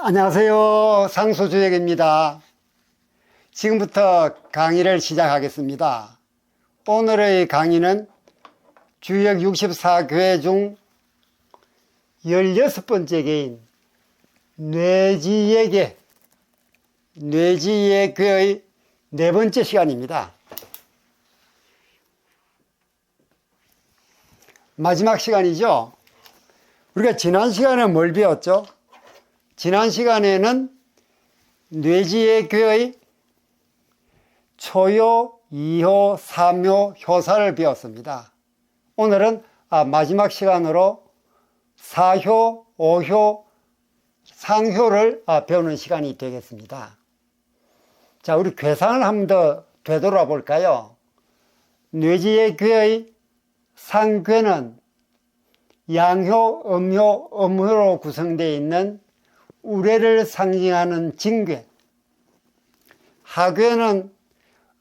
안녕하세요. 상소주역입니다. 지금부터 강의를 시작하겠습니다. 오늘의 강의는 주역 64교회 중 16번째 개인 뇌지예교의 네 번째 시간입니다. 마지막 시간이죠. 우리가 지난 시간에 뭘 배웠죠? 지난 시간에는 뇌지예교의 초효, 2효, 3효, 효사를 배웠습니다. 오늘은 마지막 시간으로 4효, 5효, 상효를 배우는 시간이 되겠습니다. 자, 우리 괴상을 한 번 더 되돌아 볼까요? 뇌지예교의 상괴는 양효, 음효, 음효로 구성되어 있는 우레를 상징하는 징괴, 하괴는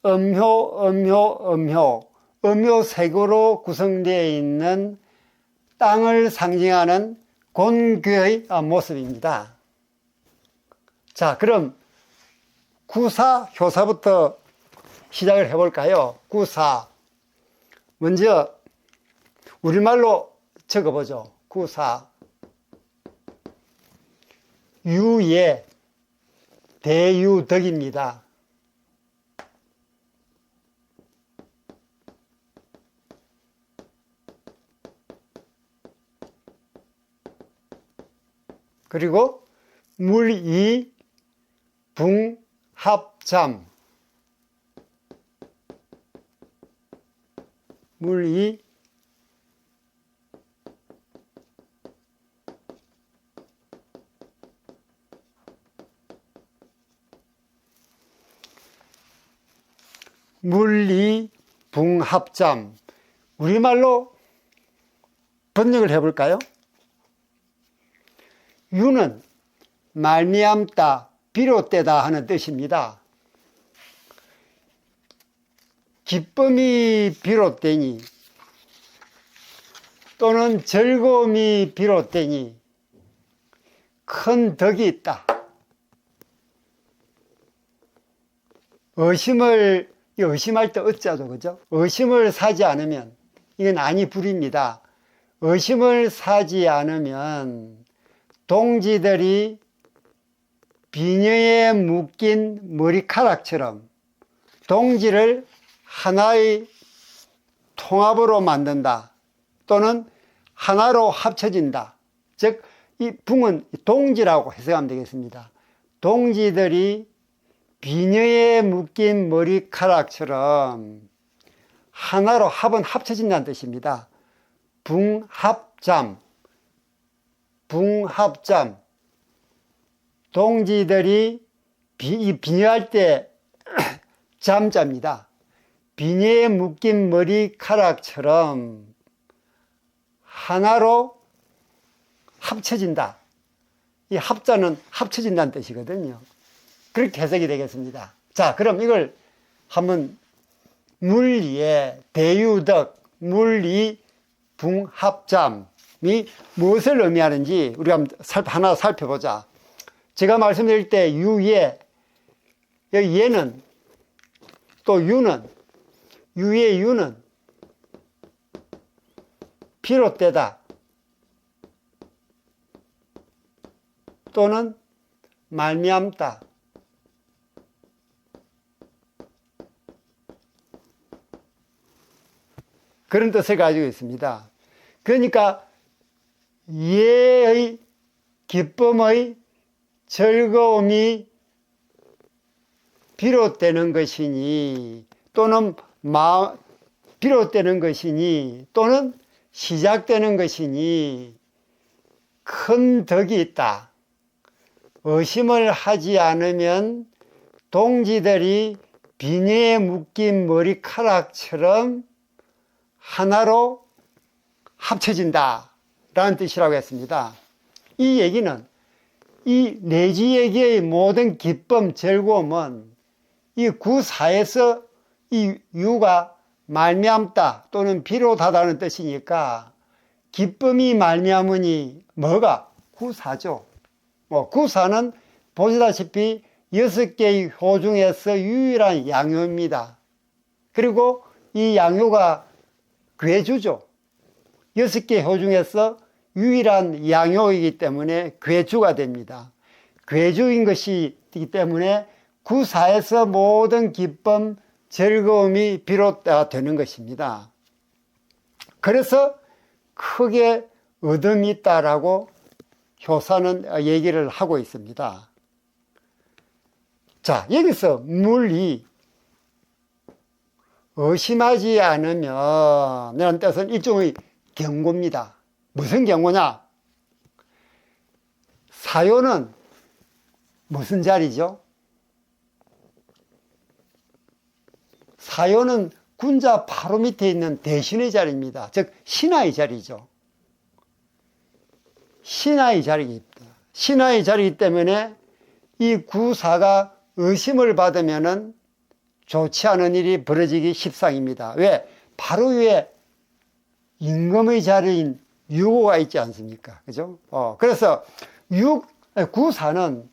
음효, 음효, 음효, 음효색으로 구성되어 있는 땅을 상징하는 곤괴의 모습입니다. 자, 그럼 구사, 효사부터 시작을 해볼까요? 구사. 먼저 우리말로 적어보죠. 구사. 유예, 대유덕입니다. 그리고 물이, 붕, 합잠. 물이, 물리, 붕, 합잠. 우리말로 번역을 해볼까요? 유는 말미암다, 비롯되다 하는 뜻입니다. 기쁨이 비롯되니 또는 즐거움이 비롯되니 큰 덕이 있다. 의심할 때 어쩌죠, 그죠? 의심을 사지 않으면 이건 아니 불입니다. 의심을 사지 않으면 동지들이 비녀에 묶인 머리카락처럼 동지를 하나의 통합으로 만든다. 또는 하나로 합쳐진다. 즉, 이 붕은 동지라고 해석하면 되겠습니다. 동지들이 비녀에 묶인 머리카락처럼 하나로 합쳐진다는 뜻입니다. 붕합잠. 붕합잠. 동지들이 비녀할 때 잠자입니다. 비녀에 묶인 머리카락처럼 하나로 합쳐진다. 이 합자는 합쳐진다는 뜻이거든요. 그렇게 해석이 되겠습니다. 자, 그럼 이걸 한번 물리의 대유덕, 물리, 붕합잠이 무엇을 의미하는지 우리가 하나 살펴보자. 제가 말씀드릴 때 유예, 여기 예는 또 유는, 유의 유는 비롯되다 또는 말미암다. 그런 뜻을 가지고 있습니다. 그러니까 예의, 기쁨의, 즐거움이 비롯되는 것이니 또는 비롯되는 것이니 또는 시작되는 것이니 큰 덕이 있다. 의심을 하지 않으면 동지들이 비녀에 묶인 머리카락처럼 하나로 합쳐진다 라는 뜻이라고 했습니다. 이 얘기는 이 뇌지예교의 모든 기쁨, 즐거움은 이 구사에서 이 유가 말미암다 또는 비롯하다는 뜻이니까 기쁨이 말미암으니 뭐가? 구사죠. 구사는 보시다시피 6개의 효 중에서 유일한 양효입니다. 그리고 이 양효가 괴주죠. 6개 효 중에서 유일한 양효이기 때문에 괴주가 됩니다. 괴주인 것이기 때문에 구사에서 모든 기쁨, 즐거움이 비롯되는 것입니다. 그래서 크게 얻음이 있다라고 효사는 얘기를 하고 있습니다. 자, 여기서 물이 의심하지 않으면 이라는 뜻은 일종의 경고입니다. 무슨 경고냐? 사요는 무슨 자리죠? 사요는 군자 바로 밑에 있는 대신의 자리입니다. 즉 신하의 자리죠. 신하의 자리입니다. 신하의 자리이기 때문에 이 구사가 의심을 받으면은 좋지 않은 일이 벌어지기 십상입니다. 왜? 바로 위에 임금의 자리인 유고가 있지 않습니까? 그죠? 그래서 구사는,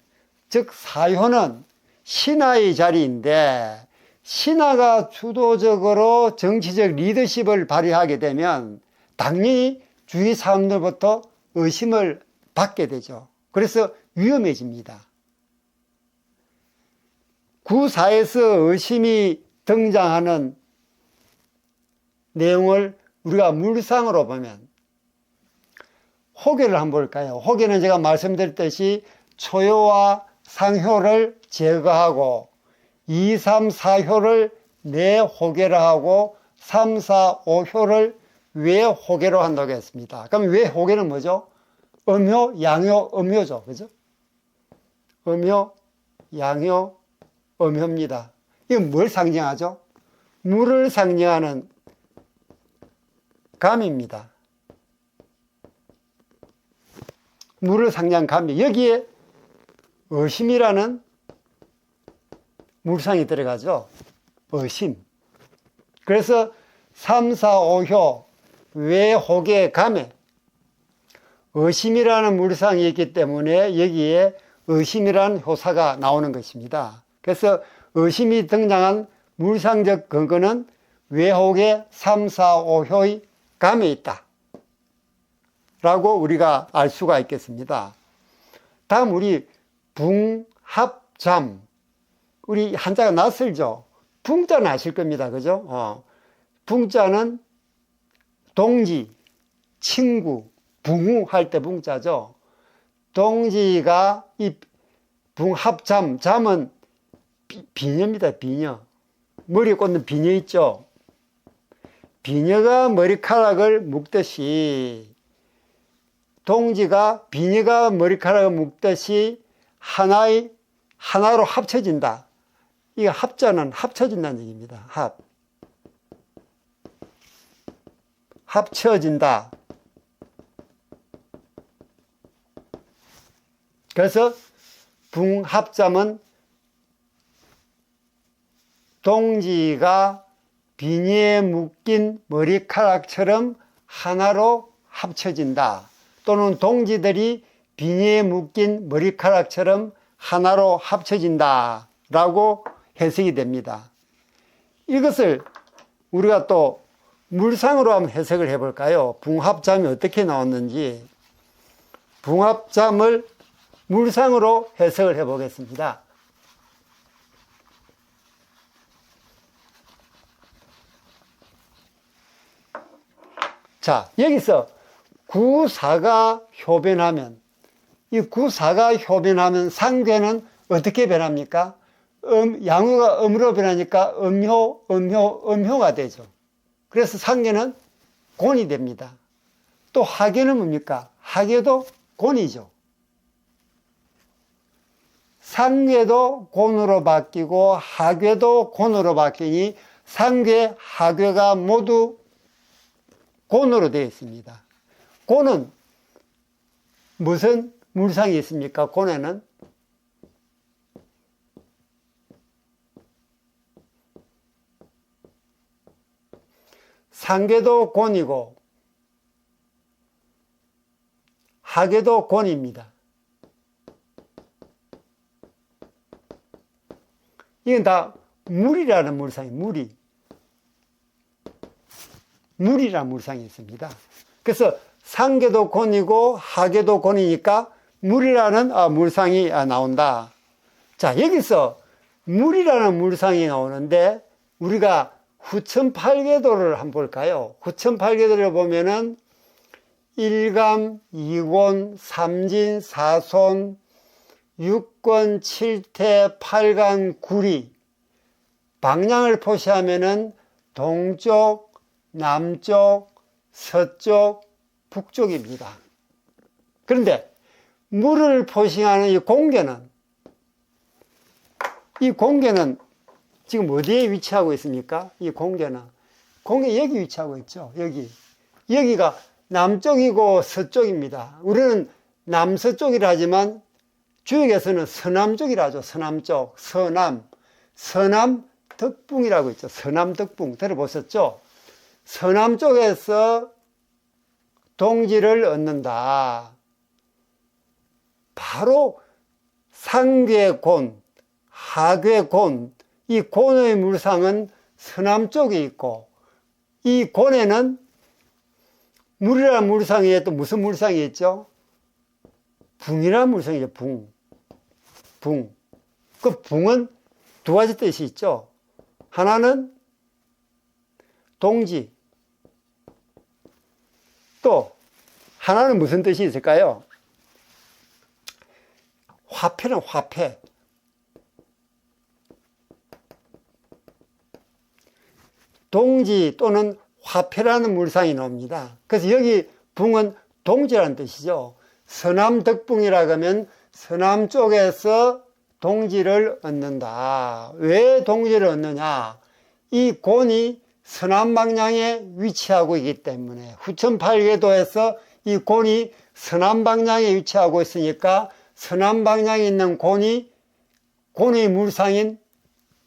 즉 사효는 신하의 자리인데, 신하가 주도적으로 정치적 리더십을 발휘하게 되면 당연히 주위 사람들부터 의심을 받게 되죠. 그래서 위험해집니다. 구사에서 의심이 등장하는 내용을 우리가 물상으로 보면, 호계를 한번 볼까요? 호계는 제가 말씀드렸듯이 초효와 상효를 제거하고 2, 3, 4효를 내호계로 하고 3, 4, 5효를 외호계로 한다고 했습니다. 그럼 외호계는 뭐죠? 음효, 양효, 음효죠. 그죠? 음효, 양효, 음효입니다. 이건 뭘 상징하죠? 물을 상징하는 감입니다. 물을 상징한 감이, 여기에 의심이라는 물상이 들어가죠. 의심. 그래서 3, 4, 5효 외호계 감에 의심이라는 물상이 있기 때문에 여기에 의심이라는 효사가 나오는 것입니다. 그래서 의심이 등장한 물상적 근거는 외호계 3, 4, 5효의 감에 있다 라고 우리가 알 수가 있겠습니다. 다음 우리 붕합잠, 우리 한자가 낯설죠. 붕자는 아실 겁니다. 그죠? 붕자는 동지, 친구, 붕우 할 때 붕자죠. 동지가 이 붕합잠, 잠은 비녀입니다. 비녀. 머리에 꽂는 비녀 있죠. 비녀가 머리카락을 묶듯이, 동지가 비녀가 머리카락을 묶듯이 하나로 합쳐진다. 이 합자는 합쳐진다는 얘기입니다. 합쳐진다. 그래서 붕합잠은 동지가 비니에 묶인 머리카락처럼 하나로 합쳐진다. 또는 동지들이 비니에 묶인 머리카락처럼 하나로 합쳐진다 라고 해석이 됩니다. 이것을 우리가 또 물상으로 한번 해석을 해볼까요? 붕합잠이 어떻게 나왔는지 붕합잠을 물상으로 해석을 해보겠습니다. 자, 여기서 구사가 효변하면, 이 구사가 효변하면 상괴는 어떻게 변합니까? 양효가 음으로 변하니까 음효가 되죠. 그래서 상괴는 곤이 됩니다. 또 하괴는 뭡니까? 하괴도 곤이죠. 상괴도 곤으로 바뀌고 하괴도 곤으로 바뀌니 상괴, 하괴가 모두 곤으로 되어 있습니다. 곤은 무슨 물상이 있습니까? 곤에는 상괴도 곤이고 하괴도 곤입니다. 이건 다 물이라는 물상이 물이라는 물상이 있습니다. 그래서 상계도 곤이고 하계도 곤이니까 물이라는 물상이 나온다. 자, 여기서 물이라는 물상이 나오는데 우리가 후천팔계도를 한번 볼까요? 후천팔계도를 보면은 일감, 이곤, 삼진, 사손, 육권, 칠태, 팔간, 구리 방향을 표시하면은 동쪽, 남쪽, 서쪽, 북쪽입니다. 그런데 물을 표시하는 이 공계는 지금 어디에 위치하고 있습니까? 이 공계 여기 위치하고 있죠. 여기가 남쪽이고 서쪽입니다. 우리는 남서쪽이라 하지만 주역에서는 서남쪽이라 하죠. 서남쪽, 서남 덕붕이라고 있죠. 서남 덕붕 들어보셨죠? 서남 쪽에서 동지를 얻는다. 바로 상괴곤, 하괴곤, 이 곤의 물상은 서남 쪽에 있고, 이 곤에는 물이라는 물상에 또 무슨 물상이 있죠? 붕이라는 물상이죠. 붕. 그 붕은 두 가지 뜻이 있죠. 하나는 동지, 또 하나는 무슨 뜻이 있을까요? 화폐는 화폐. 동지 또는 화폐라는 물상이 나옵니다. 그래서 여기 붕은 동지라는 뜻이죠. 서남덕붕이라고 하면 서남 쪽에서 동지를 얻는다. 왜 동지를 얻느냐? 이 곤이 서남 방향에 위치하고 있기 때문에 후천팔계도에서 이 곤이 서남 방향에 위치하고 있으니까 서남 방향에 있는 곤의 물상인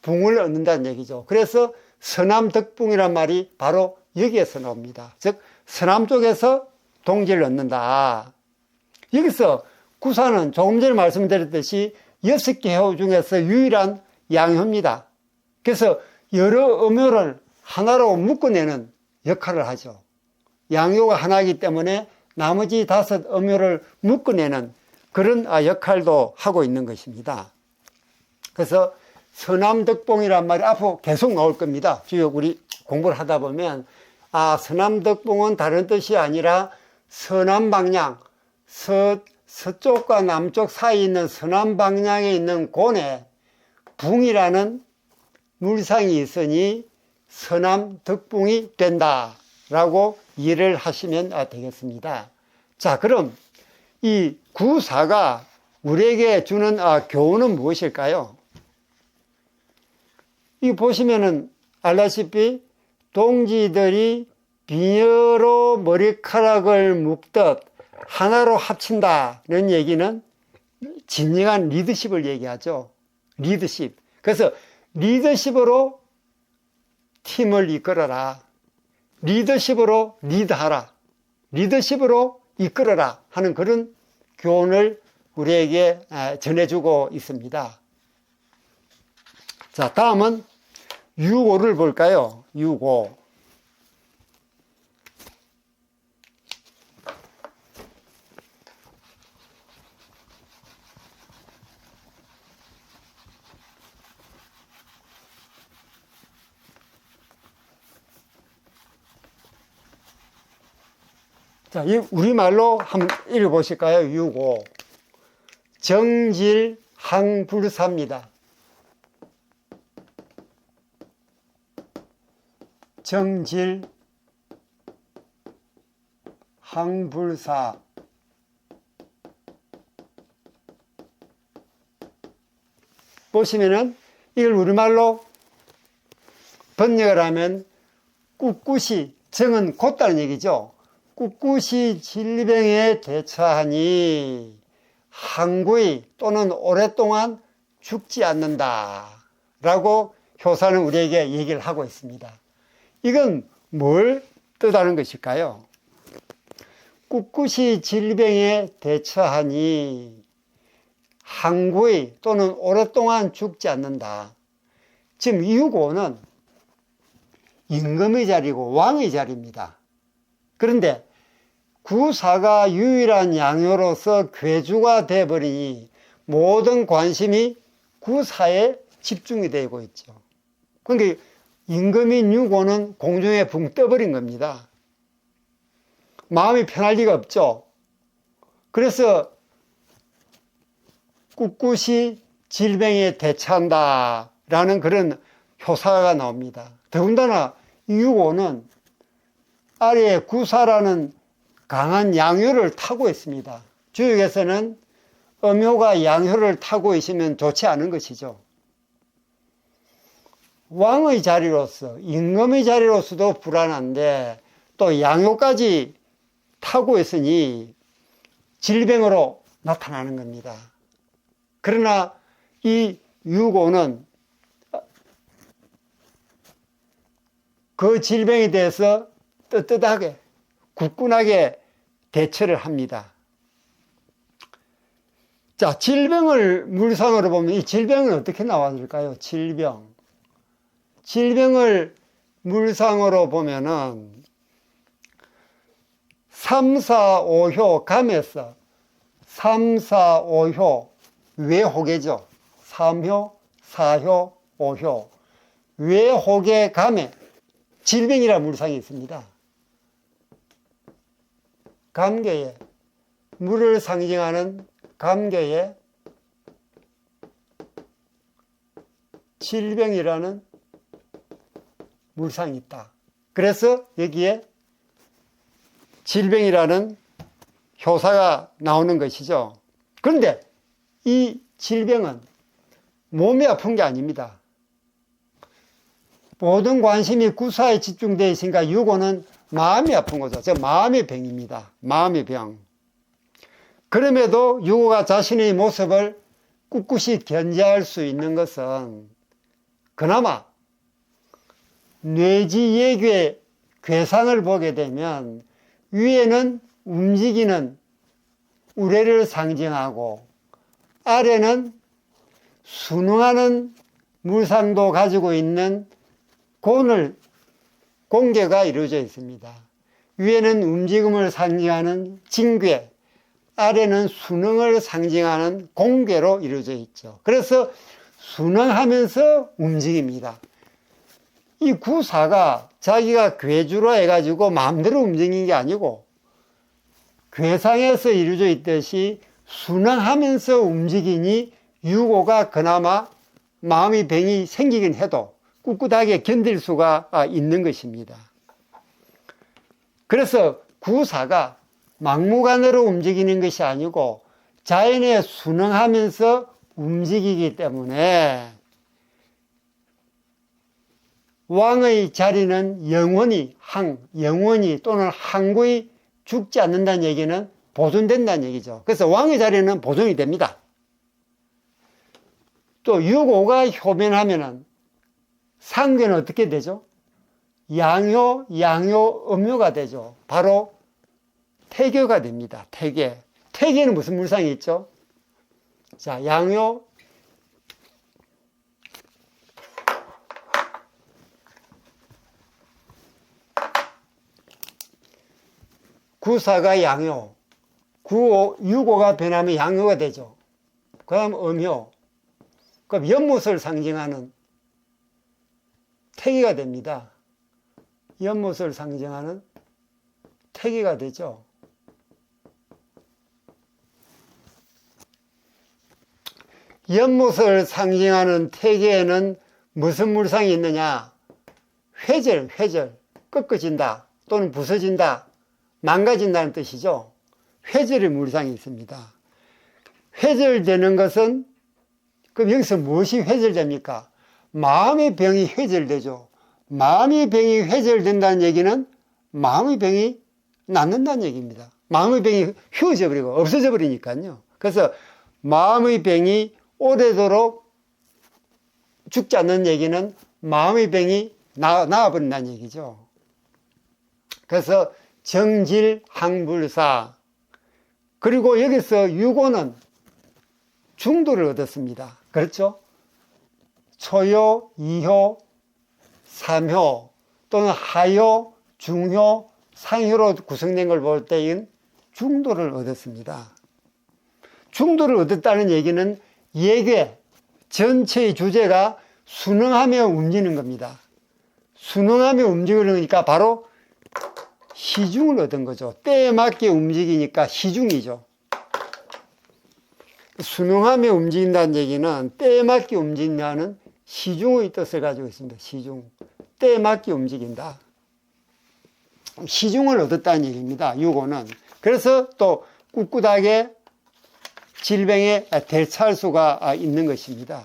붕을 얻는다는 얘기죠. 그래서 서남덕붕이란 말이 바로 여기에서 나옵니다. 즉 서남 쪽에서 동지를 얻는다. 여기서 구사는 조금 전에 말씀드렸듯이 6개 호 중에서 유일한 양효입니다. 그래서 여러 음효를 하나로 묶어내는 역할을 하죠. 양효가 하나이기 때문에 나머지 5 음효를 묶어내는 그런 역할도 하고 있는 것입니다. 그래서 서남덕봉이란 말이 앞으로 계속 나올 겁니다. 쭉 우리 공부를 하다 보면 서남덕봉은 다른 뜻이 아니라 서남 방향, 서쪽과 남쪽 사이에 있는 서남 방향에 있는 곤에 붕이라는 물상이 있으니 서남덕붕이 된다라고 이해를 하시면 되겠습니다. 자, 그럼 이 구사가 우리에게 주는 교훈은 무엇일까요? 이 보시면은 알다시피 동지들이 비녀로 머리카락을 묶듯 하나로 합친다는 얘기는 진정한 리더십을 얘기하죠. 리더십. 그래서 리더십으로 팀을 이끌어라. 리더십으로 리드하라. 리더십으로 이끌어라 하는 그런 교훈을 우리에게 전해주고 있습니다. 자, 다음은 유고를 볼까요? 유고. 자, 우리말로 한번 읽어보실까요? 유고. 정질항불사입니다. 정질항불사. 보시면은 이걸 우리말로 번역을 하면 꿋꿋이, 정은 곧다는 얘기죠. 꿋꿋이 질병에 대처하니 항구히 또는 오랫동안 죽지 않는다 라고 효사는 우리에게 얘기를 하고 있습니다. 이건 뭘 뜻하는 것일까요? 꿋꿋이 질병에 대처하니 항구히 또는 오랫동안 죽지 않는다. 지금 6호는 임금의 자리고 왕의 자리입니다. 그런데 구사가 유일한 양요로서 괴주가 되어버리니 모든 관심이 구사에 집중이 되고 있죠. 그러니까 임금인 6호는 공중에 붕 떠버린 겁니다. 마음이 편할 리가 없죠. 그래서 꿋꿋이 질병에 대처한다 라는 그런 효사가 나옵니다. 더군다나 6호는 아래에 구사라는 강한 양효를 타고 있습니다. 주역에서는 음효가 양효를 타고 있으면 좋지 않은 것이죠. 왕의 자리로서, 임금의 자리로서도 불안한데 또 양효까지 타고 있으니 질병으로 나타나는 겁니다. 그러나 이 6호는 그 질병에 대해서 떳떳하게 굳건하게 대처를 합니다. 자, 질병을 물상으로 보면 이 질병은 어떻게 나왔을까요? 질병을 물상으로 보면은 3, 4, 5효 감에서 3, 4, 5효 외호계죠. 3효, 4효, 5효 외호계 감에 질병이라는 물상이 있습니다. 감계에 물을 상징하는 감계에 질병이라는 물상이 있다. 그래서 여기에 질병이라는 효사가 나오는 것이죠. 그런데 이 질병은 몸이 아픈 게 아닙니다. 모든 관심이 구사에 집중되어 있으니까 6호는 마음이 아픈 거죠. 저 마음의 병입니다. 마음의 병. 그럼에도 6호가 자신의 모습을 꿋꿋이 견제할 수 있는 것은 그나마 뇌지예괴 괴상을 보게 되면 위에는 움직이는 우레를 상징하고 아래는 순응하는 물상도 가지고 있는 공계가 이루어져 있습니다. 위에는 움직임을 상징하는 징괴, 아래는 순응을 상징하는 공괴로 이루어져 있죠. 그래서 순응하면서 움직입니다. 이 구사가 자기가 괴주로 해가지고 마음대로 움직이는 게 아니고 괴상에서 이루어져 있듯이 순응하면서 움직이니 6호가 그나마 마음의 병이 생기긴 해도 꿋꿋하게 견딜 수가 있는 것입니다. 그래서 구사가 막무가내로 움직이는 것이 아니고 자연에 순응하면서 움직이기 때문에 왕의 자리는 영원히 또는 항구히 죽지 않는다는 얘기는 보존된다는 얘기죠. 그래서 왕의 자리는 보존이 됩니다. 또 6호가 효변하면은 상괴는 어떻게 되죠? 양효, 음효가 되죠. 바로 태괴가 됩니다. 태괴는 무슨 물상이 있죠? 자, 양효, 구사가 양효, 6호가 변하면 양효가 되죠. 그 다음 음효, 그럼 연못을 상징하는 태기가 됩니다. 연못을 상징하는 태기가 되죠. 연못을 상징하는 태기에는 무슨 물상이 있느냐? 회절, 꺾어진다 또는 부서진다, 망가진다는 뜻이죠. 회절의 물상이 있습니다. 회절되는 것은 그럼 여기서 무엇이 회절됩니까? 마음의 병이 회절되죠. 마음의 병이 회절된다는 얘기는 마음의 병이 낫는다는 얘기입니다. 마음의 병이 휴어져 버리고 없어져 버리니까요. 그래서 마음의 병이 오래도록 죽지 않는 얘기는 마음의 병이 나아버린다는 얘기죠. 그래서 정질항불사, 그리고 여기서 6호는 중도를 얻었습니다. 그렇죠? 초효, 2효, 3효 또는 하효, 중효, 상효로 구성된 걸 볼 때인 중도를 얻었습니다. 중도를 얻었다는 얘기는 예괴 전체의 주제가 순응하며 움직이는 겁니다. 순응하며 움직이니까 바로 시중을 얻은 거죠. 때에 맞게 움직이니까 시중이죠. 순응하며 움직인다는 얘기는 때에 맞게 움직인다는 시중의 뜻을 가지고 있습니다. 시중. 때에 맞게 움직인다. 시중을 얻었다는 얘기입니다. 유고는. 그래서 또 꿋꿋하게 질병에 대처할 수가 있는 것입니다.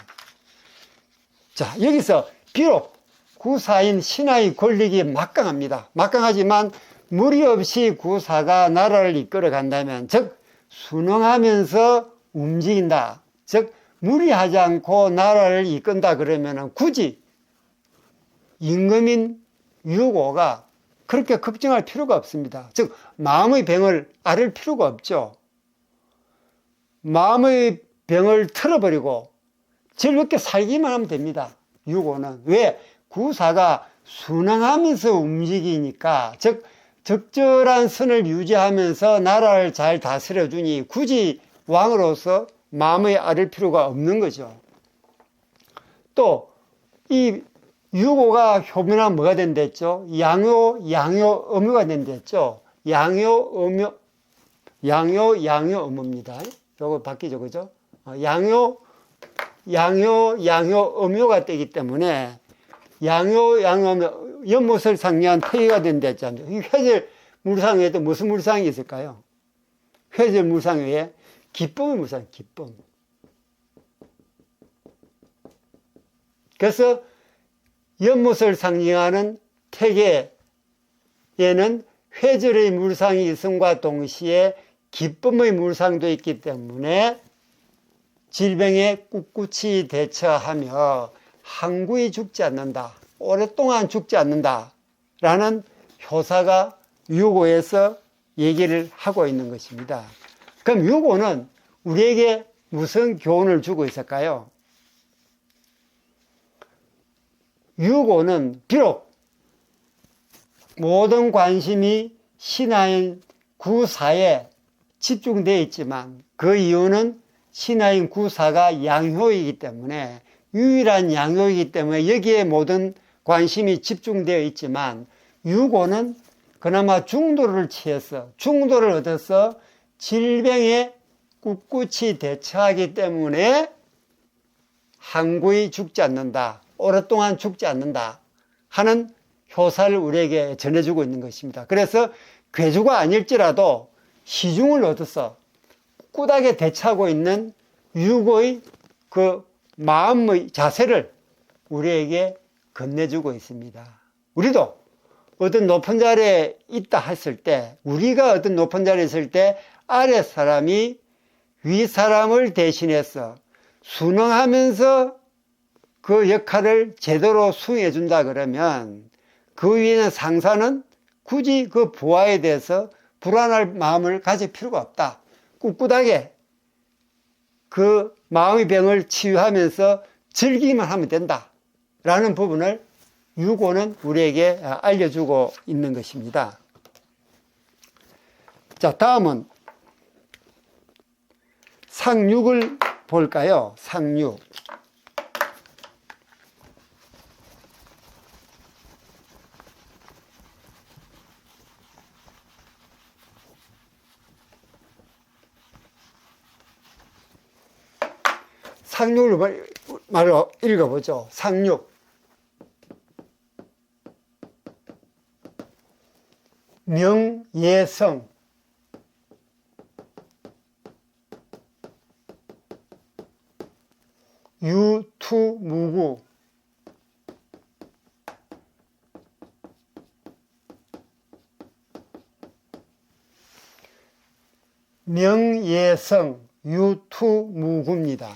자, 여기서 비록 구사인 신하의 권력이 막강합니다. 막강하지만 무리 없이 구사가 나라를 이끌어 간다면, 즉 순응하면서 움직인다. 즉 무리하지 않고 나라를 이끈다 그러면 굳이 임금인 유고가 그렇게 걱정할 필요가 없습니다. 즉 마음의 병을 앓을 필요가 없죠. 마음의 병을 틀어버리고 즐겁게 살기만 하면 됩니다. 유고는. 왜? 구사가 순응하면서 움직이니까, 즉 적절한 선을 유지하면서 나라를 잘 다스려주니 굳이 왕으로서 마음에 앓을 필요가 없는 거죠. 또 이 유고가 효면하면 뭐가 된댔죠? 양효, 음효가 된댔죠. 양효, 음효입니다. 요거 바뀌죠, 그죠? 양효, 음효가 되기 때문에 양효, 음효, 연못을 상징한 태기가 된댔죠. 이 회절 물상 외에도 무슨 물상이 있을까요? 회절 물상 외에 기쁨의 물상, 기쁨. 그래서 연못을 상징하는 태계에는 회절의 물상이 있음과 동시에 기쁨의 물상도 있기 때문에 질병에 꿋꿋이 대처하며 항구히 죽지 않는다, 오랫동안 죽지 않는다 라는 효사가 유고에서 얘기를 하고 있는 것입니다. 그럼 유고는 우리에게 무슨 교훈을 주고 있을까요? 유고는 비록 모든 관심이 신하인 구사에 집중되어 있지만 그 이유는 신하인 구사가 양효이기 때문에, 유일한 양효이기 때문에 여기에 모든 관심이 집중되어 있지만 유고는 그나마 중도를 취해서, 중도를 얻어서 질병에 꿋꿋이 대처하기 때문에 항구히 죽지 않는다, 오랫동안 죽지 않는다 하는 효사를 우리에게 전해주고 있는 것입니다. 그래서 괴주가 아닐지라도 시중을 얻어서 꿋꿋하게 대처하고 있는 유고의 그 마음의 자세를 우리에게 건네주고 있습니다. 우리도 어떤 높은 자리에 있다 했을 때, 우리가 어떤 높은 자리에 있을 때 아래 사람이 위 사람을 대신해서 순응하면서 그 역할을 제대로 수행해 준다 그러면 그 위에는 상사는 굳이 그 부하에 대해서 불안할 마음을 가질 필요가 없다. 꿋꿋하게 그 마음의 병을 치유하면서 즐기기만 하면 된다 라는 부분을 유고는 우리에게 알려주고 있는 것입니다. 자, 다음은 상육을 볼까요? 상육. 상육을 말로 읽어보죠. 상육. 명예성. 유투무구. 명예성, 유투무구입니다.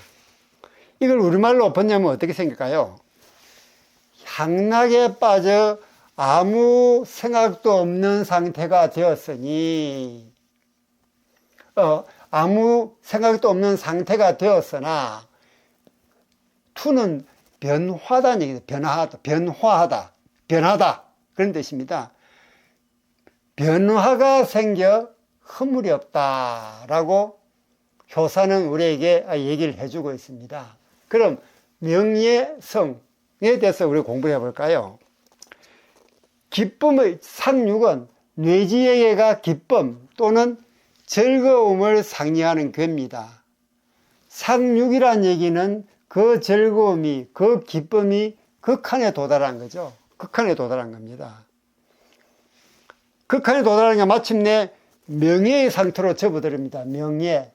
이걸 우리말로 번역하면 어떻게 생길까요? 향락에 빠져 아무 생각도 없는 상태가 되었으니, 아무 생각도 없는 상태가 되었으나, 투는 변화다는 얘기죠. 변하다. 그런 뜻입니다. 변화가 생겨 허물이 없다라고 효사는 우리에게 얘기를 해주고 있습니다. 그럼 명예성에 대해서 우리 공부를 해볼까요? 기쁨의 상륙은 뇌지에게가 기쁨 또는 즐거움을 상징하는 괴입니다. 상륙이란 얘기는 그 즐거움이, 그 기쁨이 극한에 도달한 거죠. 극한에 도달한 겁니다. 극한에 도달한 게 마침내 명예의 상태로 접어들입니다. 명예.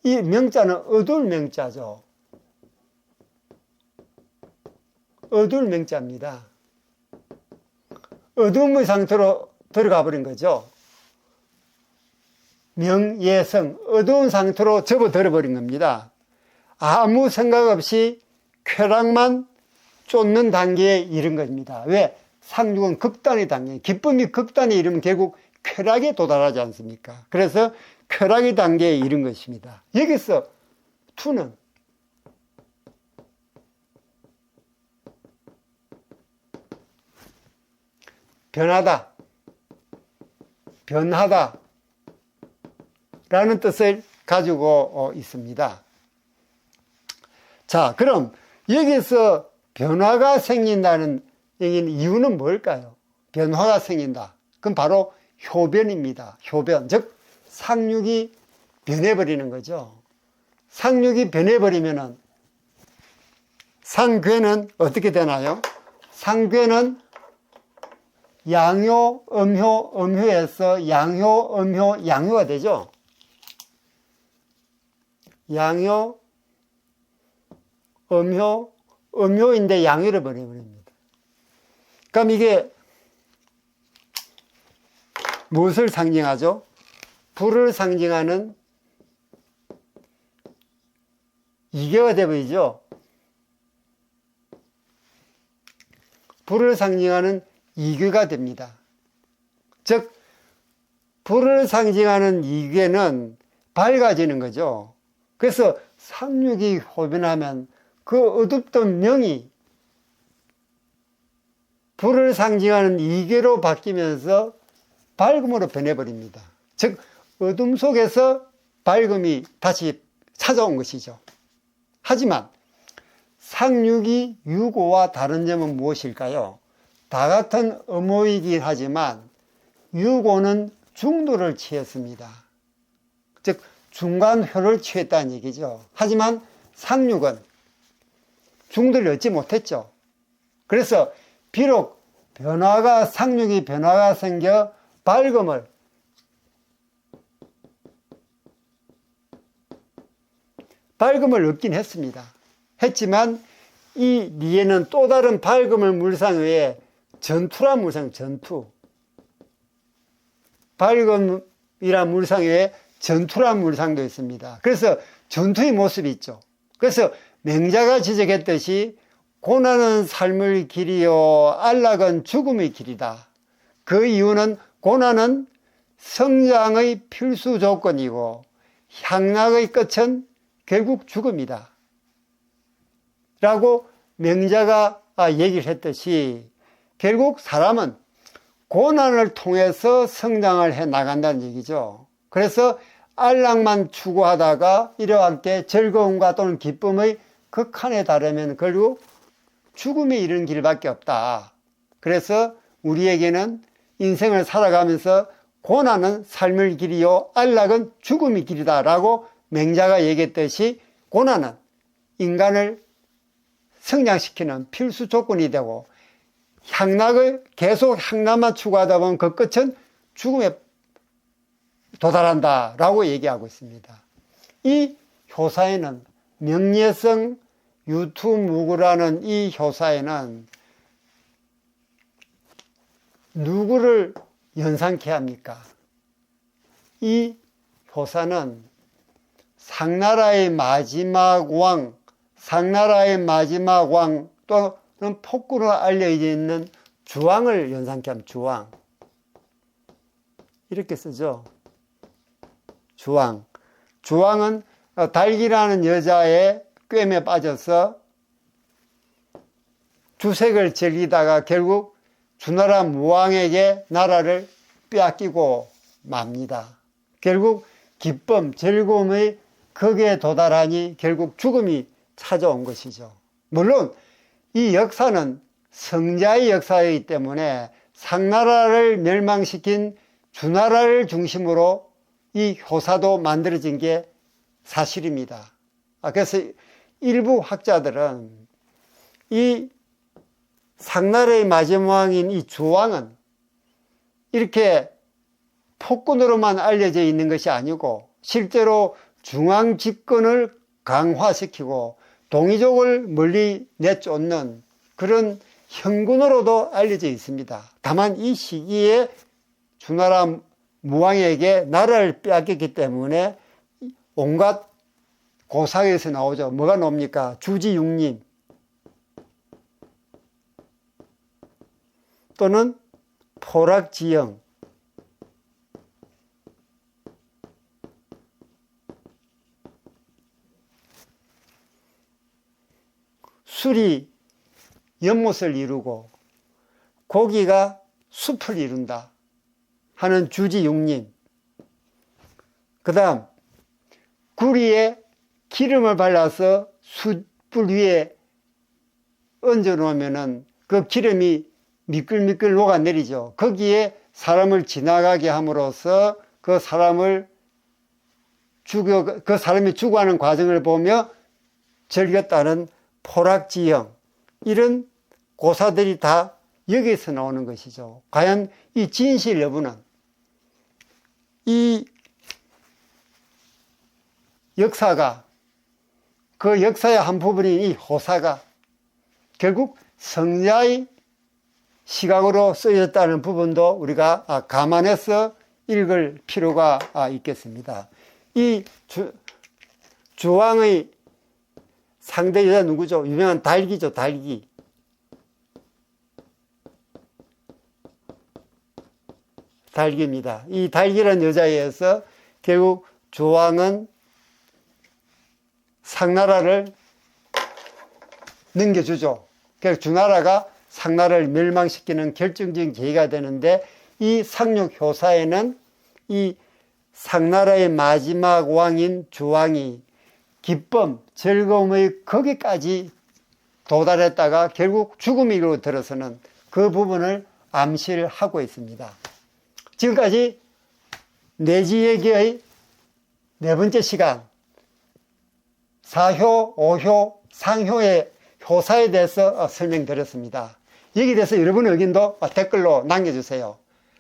이 명자는 어두울 명자죠. 어두울 명자입니다. 어두움의 상태로 들어가 버린 거죠. 명예성, 어두운 상태로 접어들어 버린 겁니다. 아무 생각 없이 쾌락만 쫓는 단계에 이른 겁니다. 왜? 상륙은 극단의 단계, 기쁨이 극단에 이르면 결국 쾌락에 도달하지 않습니까? 그래서 쾌락의 단계에 이른 것입니다. 여기서 투는 변하다, 변하다 라는 뜻을 가지고 있습니다. 자, 그럼 여기서 변화가 생긴다는 얘기는 이유는 뭘까요? 변화가 생긴다. 그럼 바로 효변입니다. 효변. 즉, 상륙이 변해버리는 거죠. 상륙이 변해버리면은 상괴는 어떻게 되나요? 상괴는 양효, 음효, 음효에서 양효, 음효, 양효가 되죠. 양효, 음효, 음효인데 양효를 버려버립니다. 그럼 이게 무엇을 상징하죠? 불을 상징하는 이계가 되어버리죠. 불을 상징하는 이계가 됩니다. 즉, 불을 상징하는 이계는 밝아지는 거죠. 그래서 상륙이 호변하면 그 어둡던 명이 불을 상징하는 이계로 바뀌면서 밝음으로 변해버립니다. 즉, 어둠 속에서 밝음이 다시 찾아온 것이죠. 하지만 상륙이 유고와 다른 점은 무엇일까요? 다 같은 음호이긴 하지만 유고는 중도를 취했습니다. 즉, 중간효를 취했다는 얘기죠. 하지만 상륙은 중도를 얻지 못했죠. 그래서 비록 상륙이 변화가 생겨 밝음을 얻긴 했지만 이 뒤에는 또 다른 밝음을 물상 외에 전투란 물상, 밝음이란 물상 외에 전투란 물상도 있습니다. 그래서 전투의 모습이 있죠. 그래서 맹자가 지적했듯이 고난은 삶의 길이요 안락은 죽음의 길이다. 그 이유는 고난은 성장의 필수 조건이고 향락의 끝은 결국 죽음이다 라고 맹자가 얘기를 했듯이 결국 사람은 고난을 통해서 성장을 해 나간다는 얘기죠. 그래서 안락만 추구하다가 이러할 때 즐거움과 또는 기쁨의 극한에 달하면 결국 죽음에 이르는 길밖에 없다. 그래서 우리에게는 인생을 살아가면서 고난은 삶의 길이요 안락은 죽음의 길이다 라고 맹자가 얘기했듯이 고난은 인간을 성장시키는 필수 조건이 되고 향락을 계속 향락만 추구하다 보면 그 끝은 죽음에 도달한다 라고 얘기하고 있습니다. 이 효사에는 명예성 유투무구라는 이 효사에는 누구를 연상케 합니까? 이 효사는 상나라의 마지막 왕 또는 폭구로 알려져 있는 주왕을 연상케 합니다. 주왕. 이렇게 쓰죠. 주왕은 달기라는 여자의 꿰매 빠져서 주색을 즐기다가 결국 주나라 무왕에게 나라를 빼앗기고 맙니다. 결국 기쁨, 즐거움의 극에 도달하니 결국 죽음이 찾아온 것이죠. 물론 이 역사는 성자의 역사이기 때문에 상나라를 멸망시킨 주나라를 중심으로 이 효사도 만들어진 게 사실입니다. 그래서 일부 학자들은 이 상나라의 마지막인 이 주왕은 이렇게 폭군으로만 알려져 있는 것이 아니고 실제로 중앙 집권을 강화시키고 동이족을 멀리 내쫓는 그런 형군으로도 알려져 있습니다. 다만 이 시기에 주나라 무왕에게 나라를 빼앗겼기 때문에 온갖 고사에서 나오죠. 뭐가 나옵니까? 주지육림 또는 포락지형, 술이 연못을 이루고 고기가 숲을 이룬다 하는 주지육림. 그 다음 구리에 기름을 발라서 숯불 위에 얹어 놓으면은 그 기름이 미끌미끌 녹아내리죠. 거기에 사람을 지나가게 함으로써 그 사람이 죽어가는 과정을 보며 즐겼다는 포락지형, 이런 고사들이 다 여기서 나오는 것이죠. 과연 이 진실 여부는 이 역사가, 그 역사의 한 부분인 이 호사가 결국 성자의 시각으로 쓰여졌다는 부분도 우리가 감안해서 읽을 필요가 있겠습니다. 이 주왕의 상대 여자 누구죠? 유명한 달기죠, 달기. 달기입니다. 이 달기라는 여자에 의해서 결국 주왕은 상나라를 넘겨주죠. 그래서 주나라가 상나라를 멸망시키는 결정적인 계기가 되는데, 이 상륙효사에는 이 상나라의 마지막 왕인 주왕이 기쁨, 즐거움의 거기까지 도달했다가 결국 죽음이 이루어들어서는 그 부분을 암시를 하고 있습니다. 지금까지 내지얘기의 네 번째 시간, 사효, 오효, 상효의 효사에 대해서 설명드렸습니다. 여기에 대해서 여러분의 의견도 댓글로 남겨주세요.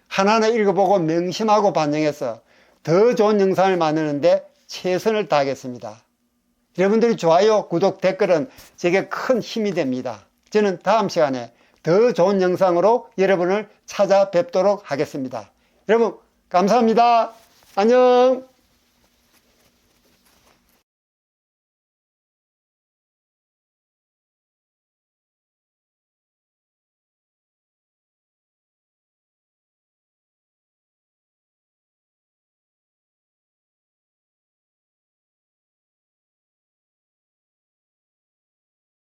하나하나 읽어보고 명심하고 반영해서 더 좋은 영상을 만드는데 최선을 다하겠습니다. 여러분들의 좋아요, 구독, 댓글은 제게 큰 힘이 됩니다. 저는 다음 시간에 더 좋은 영상으로 여러분을 찾아뵙도록 하겠습니다. 여러분 감사합니다. 안녕.